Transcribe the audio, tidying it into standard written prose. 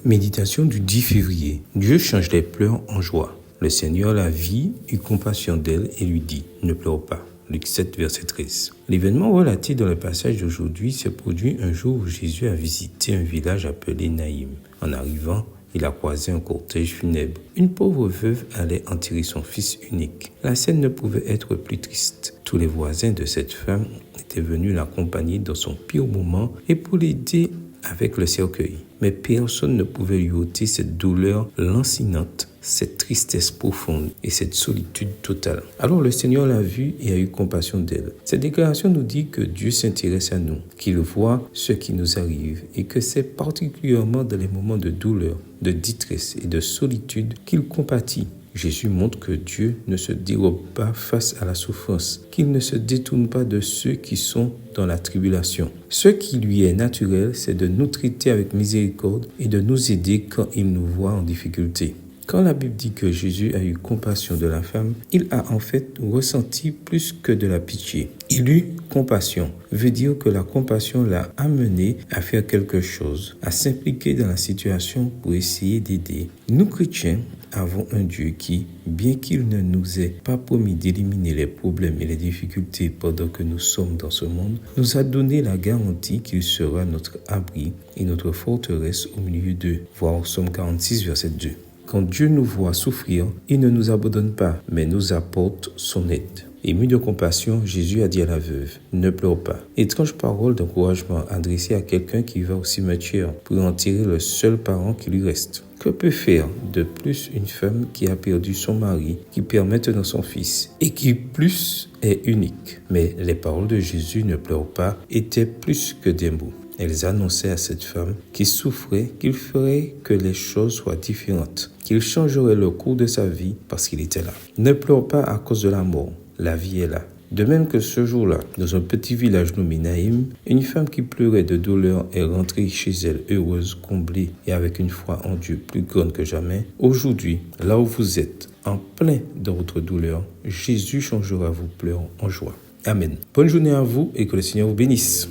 Méditation du 10 février. Dieu change les pleurs en joie. Le Seigneur la vit, eut compassion d'elle et lui dit « Ne pleure pas ». Luc 7, verset 13. L'événement relaté dans le passage d'aujourd'hui s'est produit un jour où Jésus a visité un village appelé Naïm. En arrivant, il a croisé un cortège funèbre. Une pauvre veuve allait enterrer son fils unique. La scène ne pouvait être plus triste. Tous les voisins de cette femme étaient venus l'accompagner dans son pire moment et pour l'aider avec le cercueil. Mais personne ne pouvait lui ôter cette douleur lancinante, cette tristesse profonde et cette solitude totale. Alors le Seigneur l'a vue et a eu compassion d'elle. Cette déclaration nous dit que Dieu s'intéresse à nous, qu'il voit ce qui nous arrive et que c'est particulièrement dans les moments de douleur, de détresse et de solitude qu'il compatit. Jésus montre que Dieu ne se dérobe pas face à la souffrance, qu'il ne se détourne pas de ceux qui sont dans la tribulation. Ce qui lui est naturel, c'est de nous traiter avec miséricorde et de nous aider quand il nous voit en difficulté. Quand la Bible dit que Jésus a eu compassion de la femme, il a en fait ressenti plus que de la pitié. Il eut compassion, veut dire que la compassion l'a amené à faire quelque chose, à s'impliquer dans la situation pour essayer d'aider. Nous chrétiens avons un Dieu qui, bien qu'il ne nous ait pas promis d'éliminer les problèmes et les difficultés pendant que nous sommes dans ce monde, nous a donné la garantie qu'il sera notre abri et notre forteresse au milieu d'eux. Voir Psaume 46, verset 2. Quand Dieu nous voit souffrir, il ne nous abandonne pas, mais nous apporte son aide. Ému de compassion, Jésus a dit à la veuve, « Ne pleure pas ». Étrange parole d'encouragement adressée à quelqu'un qui va au cimetière pour enterrer le seul parent qui lui reste. Que peut faire de plus une femme qui a perdu son mari, qui perd maintenant son fils, et qui plus est unique? Mais les paroles de Jésus, « Ne pleure pas », étaient plus que des mots. Elles annonçaient à cette femme qui souffrait qu'il ferait que les choses soient différentes, qu'il changerait le cours de sa vie parce qu'il était là. Ne pleure pas à cause de la mort, la vie est là. De même que ce jour-là, dans un petit village nommé Naïm, une femme qui pleurait de douleur est rentrée chez elle heureuse, comblée et avec une foi en Dieu plus grande que jamais. Aujourd'hui, là où vous êtes, en plein dans votre douleur, Jésus changera vos pleurs en joie. Amen. Bonne journée à vous et que le Seigneur vous bénisse.